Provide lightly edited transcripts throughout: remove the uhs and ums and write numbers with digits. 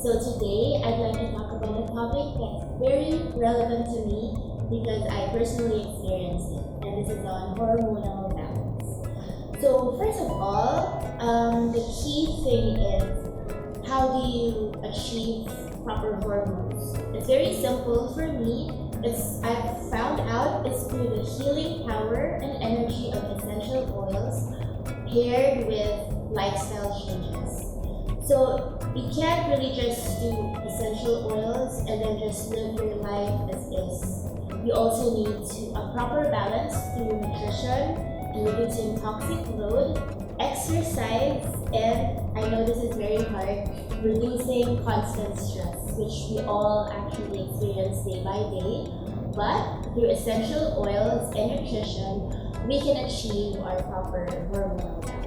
So today I'd like to talk about a topic that's very relevant to me because I personally experienced it, and this is on hormonal balance. So first of all, the key thing is how do you achieve proper hormones? It's very simple for me. I've found out it's through the healing power and energy of essential oils paired with lifestyle changes. So you can't really just do essential oils and then just live your life as is. You also need a proper balance through nutrition and reducing toxic load, exercise, and I know this is very hard, reducing constant stress, which we all actually experience day by day. But through essential oils and nutrition, we can achieve our proper hormonal balance.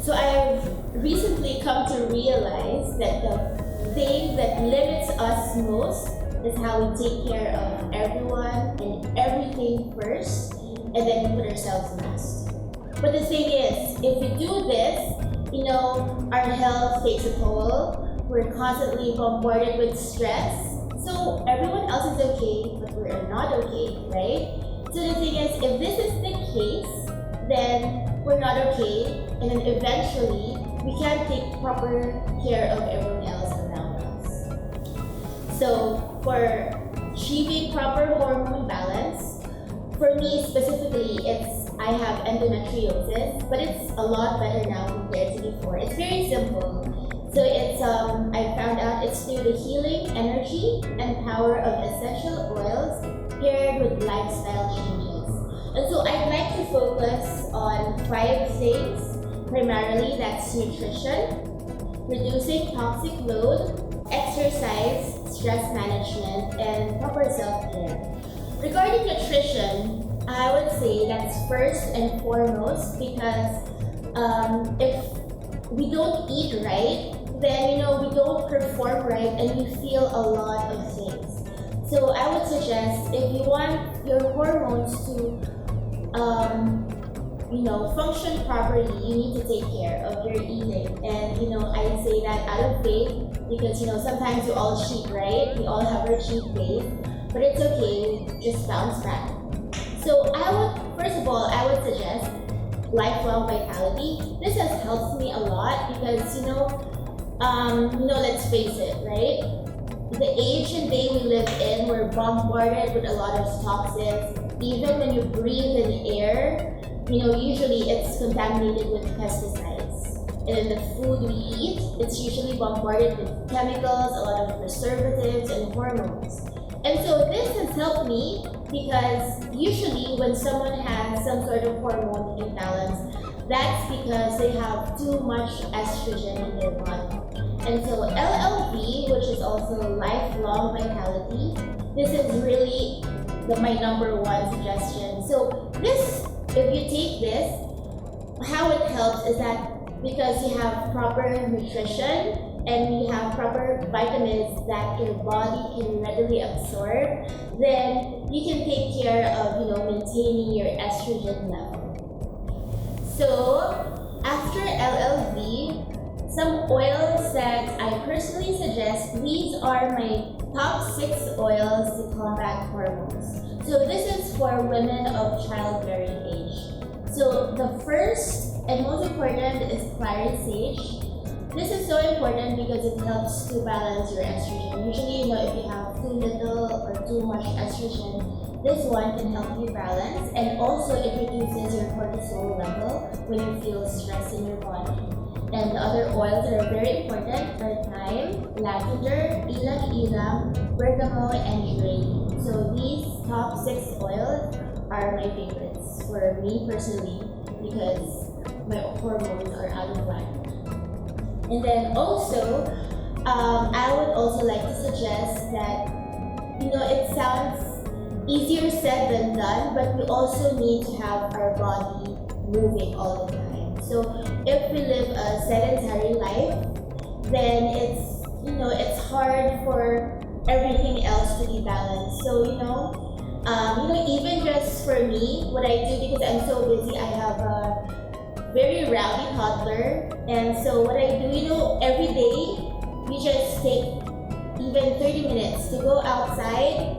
So I've recently come to realize that the thing that limits us most is how we take care of everyone and everything first, and then we put ourselves last. But the thing is, if we do this, our health takes a toll. We're constantly bombarded with stress. So everyone else is okay, but we're not okay, right? So the thing is, if this is the case, then we're not okay, and then eventually we can't take proper care of everyone else around us. So for achieving proper hormone balance, for me specifically, I have endometriosis, but it's a lot better now compared to before. It's very simple. So I found out it's through the healing energy and power of essential oils paired with lifestyle changes. And so I'd like to focus on 5 things. Primarily, that's nutrition, reducing toxic load, exercise, stress management, and proper self-care. Regarding nutrition, I would say that's first and foremost because if we don't eat right, then we don't perform right and we feel a lot of things. So I would suggest if you want your hormones to function properly, you need to take care of your eating. And I say that out of faith because sometimes we all cheat, right? We all have our cheat days, but it's okay, we just bounce back. So first of all, I would suggest lifelong vitality. This has helped me a lot because let's face it, right? The age and day we live in, we're bombarded with a lot of toxins. Even when you breathe in air, usually it's contaminated with pesticides. And in the food we eat, it's usually bombarded with chemicals, a lot of preservatives and hormones. And so this has helped me because usually when someone has some sort of hormone imbalance, that's because they have too much estrogen in their body. And so LLV, which is also lifelong vitality, this is really my number one suggestion. So if you take this, how it helps is that because you have proper nutrition and you have proper vitamins that your body can readily absorb, then you can take care of maintaining your estrogen level. So after LLV, some oils that I personally suggest, these are my top 6 oils to combat hormones. So this is for women of childbearing age. So the first and most important is clary sage. This is so important because it helps to balance your estrogen. Usually, if you have too little or too much estrogen, this one can help you balance, and also it reduces your cortisol level when you feel stress in your body. And the other oils that are very important are thyme, lavender, ilang-ilang, bergamot, and geranium. So these top 6 oils are my favorites for me personally because my hormones are out of whack. And then also, I would also like to suggest that, it sounds easier said than done, but we also need to have our body moving all the time. So if we live a sedentary life, then it's hard for everything else to be balanced. So, even just for me, what I do because I'm so busy, I have a very rowdy toddler, and so what I do, every day you just take even 30 minutes to go outside,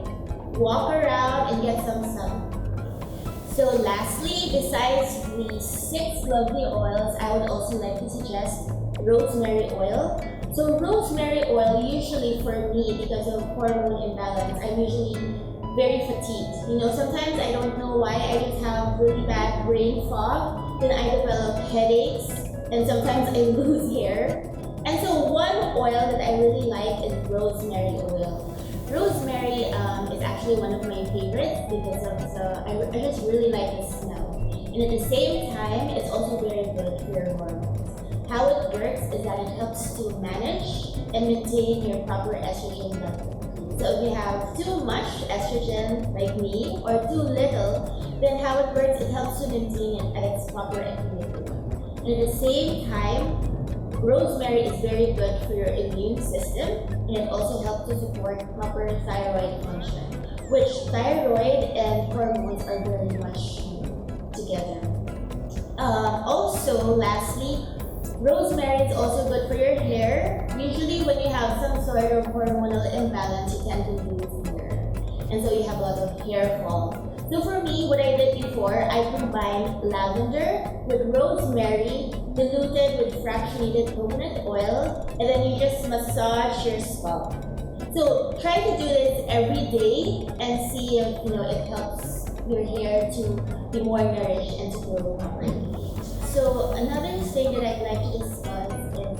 walk around, and get some sun. So lastly, besides the 6 lovely oils, I would also like to suggest rosemary oil. So rosemary oil, usually for me, because of hormone imbalance, I'm usually very fatigued. Sometimes I don't know why, I just have really bad brain fog, then I develop headaches, and sometimes I lose hair. And so one oil that I really like is rosemary oil. Rosemary is actually one of my favorites because I just really like the smell. And at the same time, it's also very good for your hormones. How it works is that it helps to manage and maintain your proper estrogen level. So if you have too much estrogen like me or too little, then how it works, it helps to maintain it at its proper equilibrium. And at the same time, rosemary is very good for your immune system, and it also helps to support proper thyroid function, which thyroid and hormones are very much together. Also, lastly, rosemary is also good for your hair. Usually when you have some sort of hormonal imbalance, you tend to lose hair, and so you have a lot of hair fall. So for me, what I did before, I combined lavender with rosemary diluted with fractionated coconut oil, and then you just massage your scalp. So try to do this every day and see if it helps your hair to be more nourished and to grow properly. So another thing that I'd like to discuss is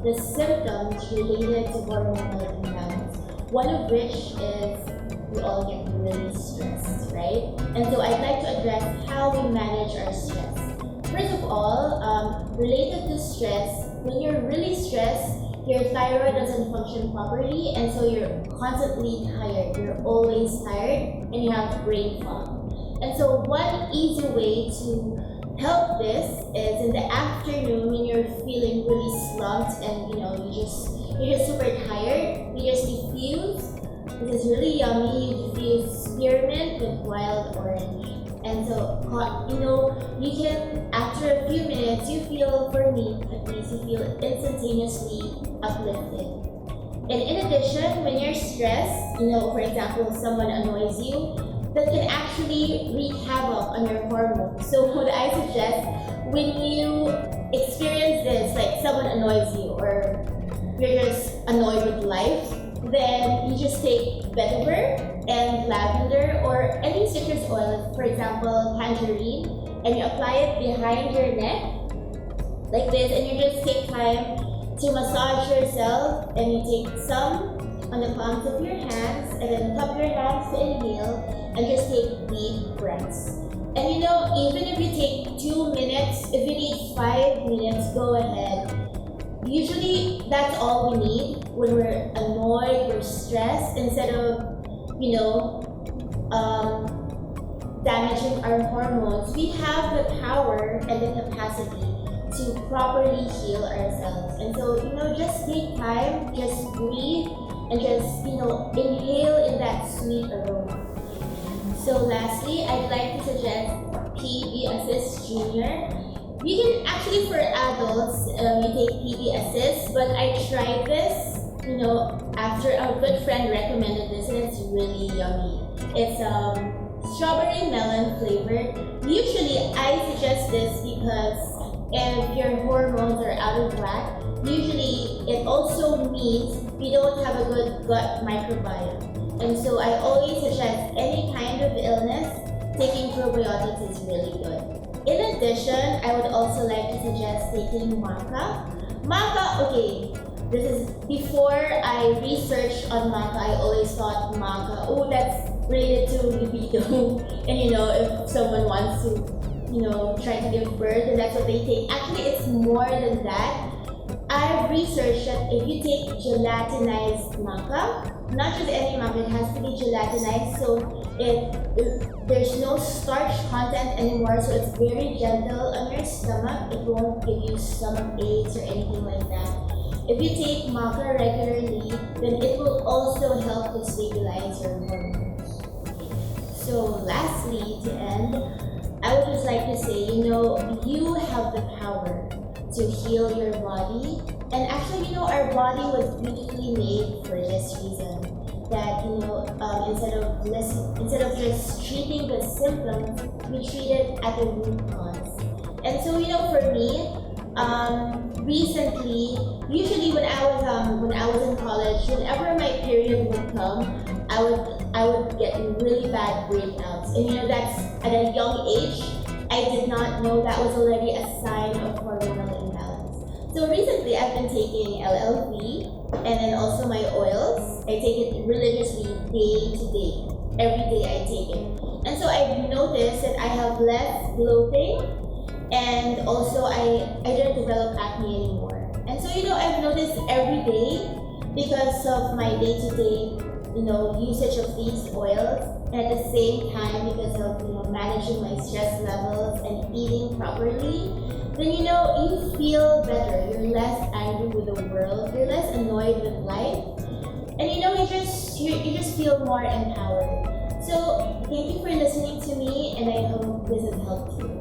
the symptoms related to hormonal imbalance. One of which is we all get really stressed, right? And so I'd like to address how we manage our stress. First of all, related to stress, when you're really stressed, your thyroid doesn't function properly, and so you're constantly tired. You're always tired, and you have brain fog. And so one easy way to help this is in the afternoon when you're feeling really slumped and you're just super tired. You just diffuse. This is really yummy. You diffuse spearmint with wild orange. And so, you can, after a few minutes, you feel, for me at least, you feel instantaneously uplifted. And in addition, when you're stressed, for example, someone annoys you, that can actually wreak havoc on your hormones. So what I suggest, when you experience this, like someone annoys you or you're just annoyed with life, then you just take vetiver and lavender or any citrus oil, for example, tangerine, and you apply it behind your neck like this, and you just take time to massage yourself, and you take some on the palms of your hands, and then cup your hands to inhale, and just take deep breaths. And even if you take 2 minutes, if you need 5 minutes, go ahead. Usually, that's all we need when we're annoyed, we're stressed, instead of, damaging our hormones. We have the power and the capacity to properly heal ourselves. And so, just take time, just breathe, and just, inhale in that sweet aroma. So lastly, I'd like to suggest PB Assist Junior. You can actually, for adults, you take PB Assist, but I tried this, after a good friend recommended this, and it's really yummy. It's strawberry melon flavored. Usually, I suggest this because if your hormones are out of whack, usually it also means you don't have a good gut microbiome. And so I always suggest any kind of illness, taking probiotics is really good. In addition, I would also like to suggest taking maca. Maca, okay, this is before I researched on maca, I always thought maca, that's related to libido. And if someone wants to, try to give birth, and that's what they take. Actually, it's more than that. I've researched that if you take gelatinized maca, not just any maca, it has to be gelatinized, so there's no starch content anymore, so it's very gentle on your stomach. It won't give you stomach aches or anything like that. If you take maca regularly, then it will also help to stabilize your hormones. So lastly, to end, I would just like to say, you have the power to heal your body. And actually, our body was beautifully made for this reason. That instead of just treating the symptoms, we treat it at the root cause. And so for me, recently, usually when I was in college, whenever my period would come, I would get really bad breakouts, and that's at a young age. I did not know that was already a sign of hormonal imbalance. So recently, I've been taking LLV and then also my oils. I take it religiously day to day. Every day I take it. And so I've noticed that I have less bloating, and also I don't develop acne anymore. And so I've noticed every day because of my day-to-day usage of these oils, and at the same time because of managing my stress levels and eating properly, then you feel better. You're less angry with the world. You're less annoyed with life, and you just feel more empowered. So thank you for listening to me, and I hope this has helped you.